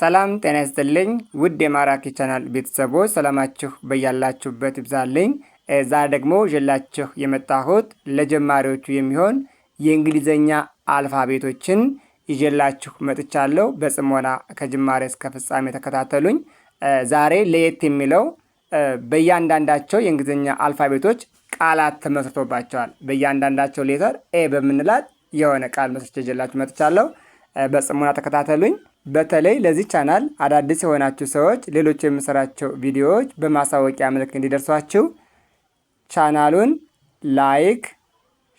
ሰላም ጤና ይስጥልኝ ውድ የማራኪ ቻናል ቤተሰቦች ሰላማችሁ በያላችሁበት ይብዛልኝ። ዛሬ ደግሞ ይዤላችሁ የመጣሁት ለጀማሪዎቹ የሚሆን የእንግሊዘኛ አልፋቤቶችን ይዤላችሁ መጥቻለሁ። በጽሞና ከጅማሬ እስከ ፍጻሜ ተከታተሉኝ። ዛሬ ለየት የሚለው በእያንዳንዳቸው የእንግሊዘኛ አልፋቤቶች ቃላት ተመስርቶባቸዋል። በእያንዳንዳቸው ሌተር ኤ በምንላት የሆነ ቃል መስርቼ ይዤላችሁ መጥቻለሁ። በጽሞና ተከታተሉኝ። በተለይ ለዚህ ቻናል አዳዲስ የሆናችሁ ሰዎች ሌሎች የምሰራቸው ቪዲዮዎች በማሳወቂያ ምልክት እንዲደርሷችሁ ቻናሉን ላይክ፣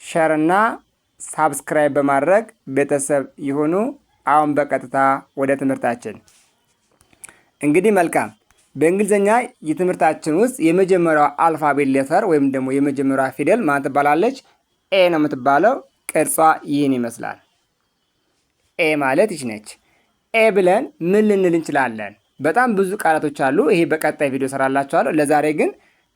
ሼር እና ሳብስክራይብ በማድረግ ቤተሰብ ይሁኑ። አሁን በቀጥታ ወደ ትምህርታችን እንግዲህ መልካም። በእንግሊዘኛ የትምህርታችን ውስጥ የመጀመሪያው አልፋቤት ሌተር ወይም ደግሞ የመጀመሪያዋ ፊደል ማን ትባላለች? ኤ ነው የምትባለው። ቅርጿ ይህን ይመስላል። ኤ ማለት ይች ነች። ኤ ብለን ምን ልንል እንችላለን? በጣም ብዙ ቃላቶች አሉ። ይሄ በቀጣይ ቪዲዮ ሰራላችኋለሁ። ለዛሬ ግን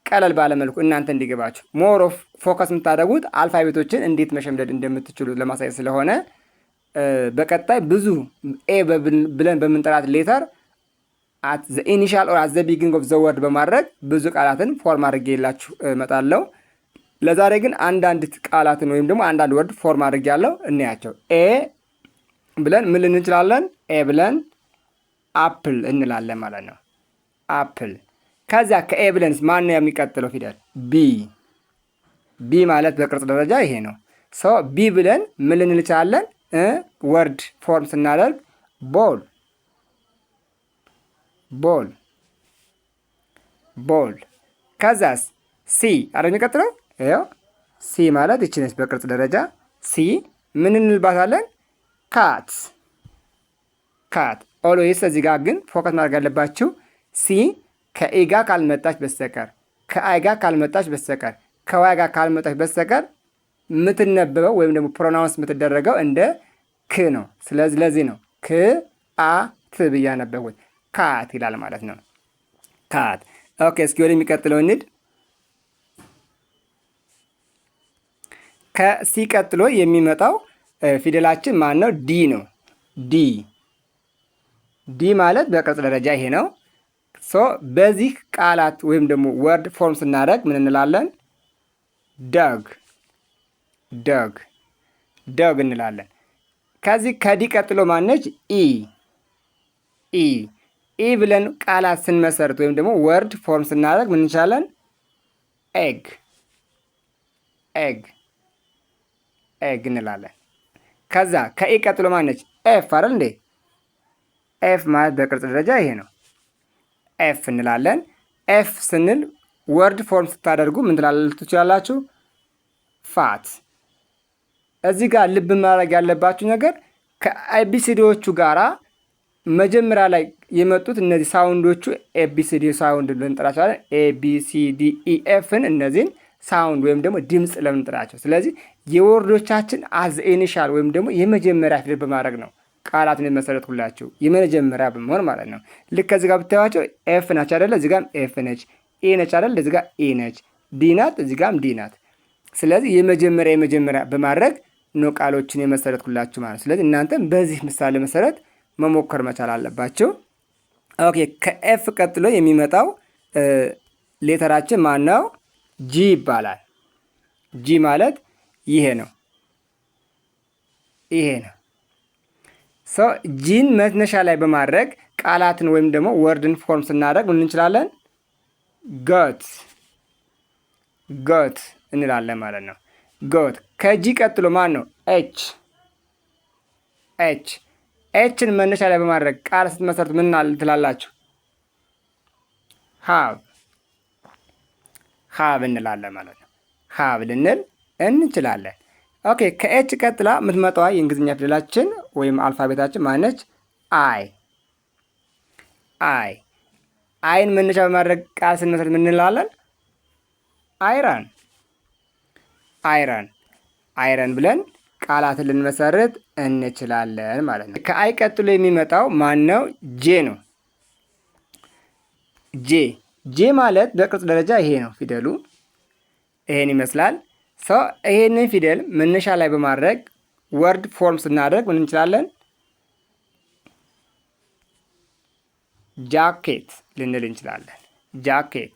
ቀለል ባለመልኩ እናንተ እንዲገባችሁ ሞር ኦፍ ፎከስ የምታደርጉት አልፋቤቶችን እንዴት መሸምደድ እንደምትችሉ ለማሳየት ስለሆነ በቀጣይ ብዙ ኤ ብለን በምንጠራት ሌተር አት ዘ ኢኒሻል ኦር አት ዘ ቢጊኒንግ ኦፍ ዘ ወርድ በማድረግ ብዙ ቃላትን ፎርም አድርጌላችሁ እመጣለሁ። ለዛሬ ግን አንዳንድ ቃላትን ወይም ደግሞ አንዳንድ ወርድ ፎርም አድርጌያለሁ። እናያቸው። ኤ ብለን ምን ልንል እንችላለን? ኤ ብለን አፕል እንላለን ማለት ነው። አፕል። ከዚያ ከኤ ብለንስ ማን ነው የሚቀጥለው ፊደል? ቢ። ቢ ማለት በቅርጽ ደረጃ ይሄ ነው። ሶ ቢ ብለን ምን ልንል እንችላለን? ወርድ ፎርም ስናደርግ ቦል፣ ቦል፣ ቦል። ከዛስ ሲ አይደል የሚቀጥለው? ይኸው ሲ ማለት ይቺ ነች በቅርጽ ደረጃ። ሲ ምን እንልባታለን? ካት፣ ካት። ኦልዌይስ እዚህ ጋር ግን ፎከስ ማድረግ ያለባችሁ ሲ ከኤ ጋር ካልመጣች በስተቀር ከአይ ጋር ካልመጣች በስተቀር ከዋይ ጋር ካልመጣች በስተቀር የምትነበበው ወይም ደግሞ ፕሮናውንስ የምትደረገው እንደ ክ ነው። ስለዚህ ለዚህ ነው ክ አ ት ብዬ ያነበብኩት። ካት ይላል ማለት ነው። ካት። ኦኬ፣ እስኪ ወደ የሚቀጥለው እንሂድ። ከሲ ቀጥሎ የሚመጣው ፊደላችን ማን ነው? ዲ ነው። ዲ። ዲ ማለት በቅርጽ ደረጃ ይሄ ነው። ሶ በዚህ ቃላት ወይም ደግሞ ወርድ ፎርም ስናደርግ ምን እንላለን? ደግ፣ ደግ፣ ደግ እንላለን። ከዚህ ከዲ ቀጥሎ ማነች? ኢ። ኢ። ኢ ብለን ቃላት ስንመሰርት ወይም ደግሞ ወርድ ፎርም ስናደርግ ምን እንችላለን? ኤግ፣ ኤግ፣ ኤግ እንላለን። ከዛ ከኢ ቀጥሎ ማነች? ኤፍ አይደል እንዴ? ኤፍ ማለት በቅርጽ ደረጃ ይሄ ነው። ኤፍ እንላለን። ኤፍ ስንል ወርድ ፎርም ስታደርጉ ምን ትችላላችሁ? ፋት። እዚህ ጋር ልብ ማድረግ ያለባችሁ ነገር ከኤቢሲዲዎቹ ጋራ መጀመሪያ ላይ የመጡት እነዚህ ሳውንዶቹ ኤቢሲዲ ሳውንድ ልንጠራቸዋለን። ኤቢሲዲ ኢኤፍን እነዚህን ሳውንድ ወይም ደግሞ ድምፅ ለምን እንጠራቸው? ስለዚህ የወርዶቻችን አዝ ኢኒሻል ወይም ደግሞ የመጀመሪያ ፊደል በማድረግ ነው ቃላትን የመሰረትኩላችሁ የመጀመሪያ በመሆን ማለት ነው። ልክ ከዚህ ጋር ብታዩዋቸው ኤፍ ናች አይደለ? እዚህ ጋርም ኤፍ ነች። ኤ ነች አይደለ? እዚህ ጋር ኤ ነች። ዲ ናት፣ እዚህ ጋርም ዲ ናት። ስለዚህ የመጀመሪያ በማድረግ ነው ቃሎችን የመሰረትኩላችሁ ማለት ነው። ስለዚህ እናንተም በዚህ ምሳሌ መሰረት መሞከር መቻል አለባችሁ። ኦኬ፣ ከኤፍ ቀጥሎ የሚመጣው ሌተራችን ማን ነው? ጂ ይባላል። ጂ ማለት ይሄ ነው። ይሄ ነው። ሶ ጂን መነሻ ላይ በማድረግ ቃላትን ወይም ደግሞ ወርድን ፎርም ስናደርግ ምን እንችላለን? ጎት፣ ጎት እንላለን ማለት ነው። ጎት። ከጂ ቀጥሎ ማን ነው? ኤች። ኤች። ኤችን መነሻ ላይ በማድረግ ቃል ስትመሰርት ምን ትላላችሁ? ሃብ፣ ሃብ እንላለን ማለት ነው። ሃብ ልንል እንችላለን። ኦኬ፣ ከኤች ቀጥላ የምትመጣዋ የእንግሊዝኛ ፊደላችን ወይም አልፋቤታችን ማነች? አይ። አይ። አይን መነሻ በማድረግ ቃል ስንመሰርት ምን እንላለን? አይረን፣ አይረን፣ አይረን ብለን ቃላትን ልንመሰርት እንችላለን ማለት ነው። ከአይ ቀጥሎ የሚመጣው ማን ነው? ጄ ነው። ጄ። ጄ ማለት በቅርጽ ደረጃ ይሄ ነው። ፊደሉ ይሄን ይመስላል። ሰው ይሄንን ፊደል መነሻ ላይ በማድረግ ወርድ ፎርም ስናደርግ ምን እንችላለን? ጃኬት ልንል እንችላለን። ጃኬት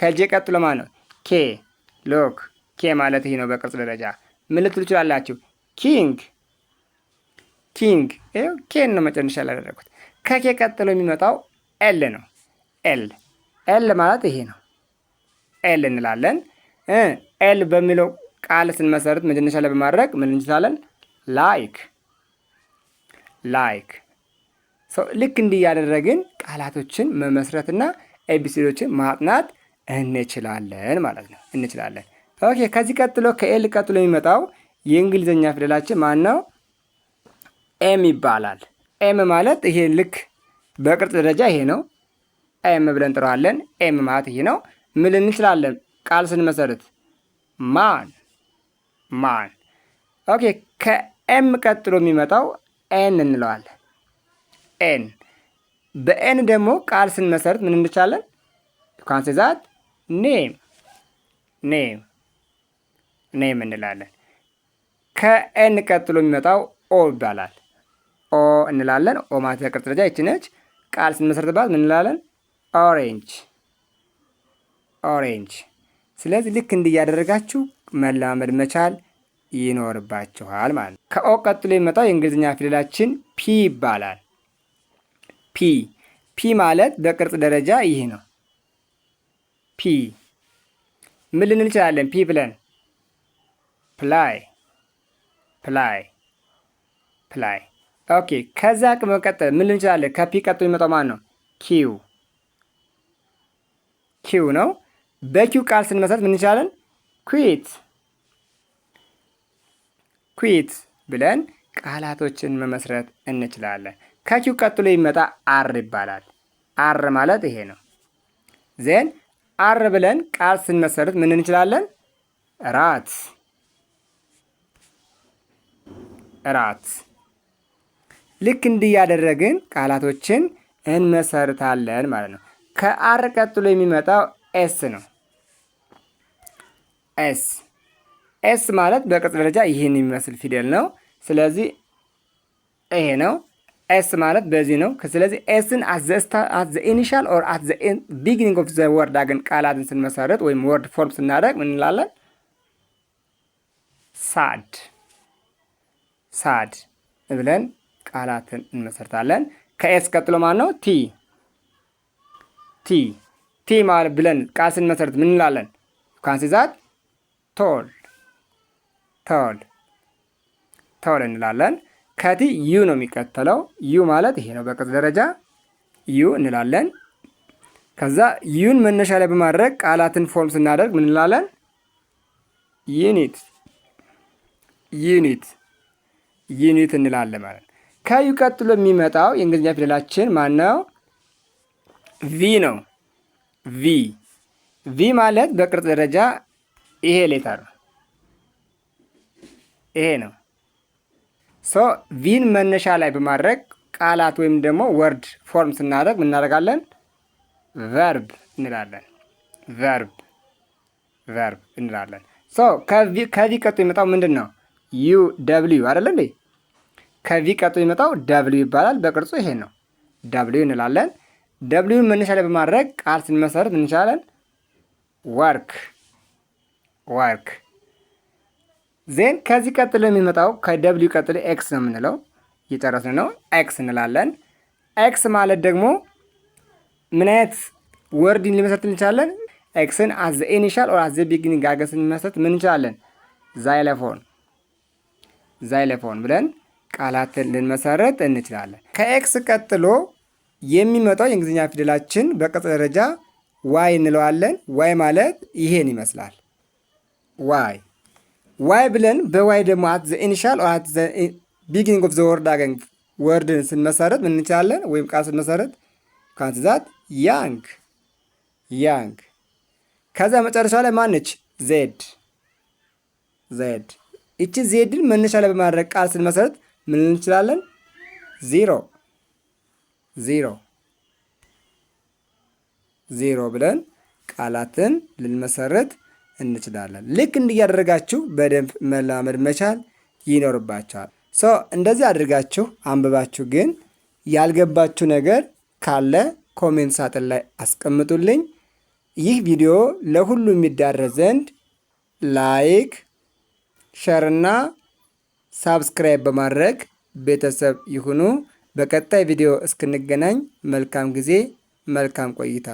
ከጄ ቀጥሎ ማን ነው? ኬ ሎክ ኬ ማለት ይሄ ነው። በቅርጽ ደረጃ ምን ልትሉ ትችላላችሁ? ኪንግ ኪንግ። ይኸው ኬን ነው መጨረሻ ላይ ያደረኩት። ከኬ ቀጥሎ የሚመጣው ኤል ነው። ኤል ኤል ማለት ይሄ ነው። ኤል እንላለን። ኤል በሚለው ቃል ስንመሰርት መጨረሻ ላይ በማድረግ ምን እንችላለን? ላይክ ላይክ። ልክ እንዲህ እያደረግን ቃላቶችን መመስረትና ኤቢሲዶችን ማጥናት እንችላለን ማለት ነው። እንችላለን። ኦኬ። ከዚህ ቀጥሎ ከኤል ቀጥሎ የሚመጣው የእንግሊዝኛ ፊደላችን ማን ነው? ኤም ይባላል። ኤም ማለት ይሄ ልክ በቅርጽ ደረጃ ይሄ ነው። ኤም ብለን ጥረዋለን። ኤም ማለት ይሄ ነው። ምን እንችላለን? ቃል ስንመሰርት ማን ማን። ኦኬ። ከኤም ቀጥሎ የሚመጣው ኤን እንለዋለን። ኤን በኤን ደግሞ ቃል ስንመሰርት ምን እንችላለን? ካንሴዛት ኔም ኔም ኔም እንላለን። ከኤን ቀጥሎ የሚመጣው ኦ ይባላል። ኦ እንላለን። ኦ ማለት በቅርጽ ደረጃ ይቺ ነች። ቃል ስንመሰርትባት ምን እንላለን? ኦሬንጅ ኦሬንጅ። ስለዚህ ልክ እንዲህ እያደረጋችሁ መለማመድ መቻል ይኖርባችኋል ማለት ነው። ከኦ ቀጥሎ የሚመጣው የእንግሊዝኛ ፊደላችን ፒ ይባላል። ፒ ፒ ማለት በቅርጽ ደረጃ ይህ ነው። ፒ ምን ልንል እንችላለን? ፒ ብለን ፕላይ ፕላይ ፕላይ። ኦኬ። ከዛ በመቀጠል ምን ልንል እንችላለን? ከፒ ቀጥሎ የሚመጣው ማን ነው? ኪው ኪው ነው። በኪው ቃል ስንመሰርት ምን እንችላለን? ኩዊት ኩዊት ብለን ቃላቶችን መመስረት እንችላለን። ከኪው ቀጥሎ የሚመጣ አር ይባላል። አር ማለት ይሄ ነው። ዜን አር ብለን ቃል ስንመሰርት ምን እንችላለን? ራት ራት። ልክ እንዲህ ያደረግን ቃላቶችን እንመሰርታለን ማለት ነው። ከአር ቀጥሎ የሚመጣው ኤስ ነው። ኤስ ኤስ ማለት በቅርጽ ደረጃ ይህን የሚመስል ፊደል ነው። ስለዚህ ይሄ ነው። ኤስ ማለት በዚህ ነው። ስለዚህ ኤስን አት ዘ ኢኒሻል ኦር አት ዘ ቢጊኒንግ ኦፍ ዘ ወርድ አገን ቃላትን ስንመሰርት ወይም ወርድ ፎርም ስናደርግ ምን እንላለን? ሳድ ሳድ ብለን ቃላትን እንመሰርታለን። ከኤስ ቀጥሎ ማን ነው? ቲ ቲ ቲ ማለት ብለን ቃል ስንመሰርት ምን እንላለን? ካንሲዛት ቶል ቶል ቶል እንላለን። ከቲ ዩ ነው የሚቀጥለው። ዩ ማለት ይሄ ነው። በቅጽ ደረጃ ዩ እንላለን። ከዛ ዩን መነሻ ላይ በማድረግ ቃላትን ፎርም ስናደርግ ምን እንላለን? ዩኒት ዩኒት ዩኒት እንላለን ማለት ነው። ከዩ ቀጥሎ የሚመጣው የእንግሊዝኛ ፊደላችን ማን ነው? ቪ ነው። ቪ ቪ ማለት በቅርጽ ደረጃ ይሄ ሌተር ነው። ይሄ ነው። ቪን መነሻ ላይ በማድረግ ቃላት ወይም ደግሞ ወርድ ፎርም ስናደርግ ምን እናደርጋለን? ቨርብ እንላለን። ቨርብ ቨርብ እንላለን። ከቪ ቀጥሎ የሚመጣው ምንድን ነው? ዩ ደብሊዩ አይደለ እንዴ? ከቪ ቀጥሎ የሚመጣው ደብሊዩ ይባላል። በቅርጹ ይሄ ነው። ደብሊዩ እንላለን። ደብሊዩን መነሻ ላይ በማድረግ ቃል ስንመሰርት ምን እንችላለን? ወርክ ወርክ። ዜን ከዚህ ቀጥሎ የሚመጣው ከደብሊዩ ቀጥሎ ኤክስ ነው የምንለው። እየጨረስን ነው። ኤክስ እንላለን። ኤክስ ማለት ደግሞ ምን አይነት ወርድን ሊመሰርት እንችላለን? ኤክስን አዝ ዘ ኢኒሻል ኦር አዝ ዘ ቢጊኒንግ አድርገን ስንመሰርት ምን እንችላለን? ዛይለፎን ዛይለፎን ብለን ቃላትን ልንመሰረት እንችላለን። ከኤክስ ቀጥሎ የሚመጣው የእንግሊዝኛ ፊደላችን በቅጽ ደረጃ ዋይ እንለዋለን። ዋይ ማለት ይሄን ይመስላል። ዋይ ዋይ ብለን በዋይ ደግሞ አት ዘ ኢኒሻል ኦር አት ዘ ቢጊኒንግ ኦፍ ዘ ወርድ አገን ወርድን ስንመሰረት ምን እንችላለን? ወይም ቃል ስንመሰረት ካንትዛት ያንግ ያንግ። ከዛ መጨረሻ ላይ ማነች? ዜድ ዜድ። እቺ ዜድን መነሻ ላይ በማድረግ ቃል ስንመሰረት ምን እንችላለን? ዚሮ ዚሮ ዚሮ ብለን ቃላትን ልንመሰረት እንችላለን። ልክ እንዲያደርጋችሁ በደንብ መላመድ መቻል ይኖርባችኋል። እንደዚህ አድርጋችሁ አንብባችሁ ግን ያልገባችሁ ነገር ካለ ኮሜንት ሳጥን ላይ አስቀምጡልኝ። ይህ ቪዲዮ ለሁሉ የሚዳረስ ዘንድ ላይክ፣ ሸር እና ሳብስክራይብ በማድረግ ቤተሰብ ይሁኑ። በቀጣይ ቪዲዮ እስክንገናኝ መልካም ጊዜ፣ መልካም ቆይታ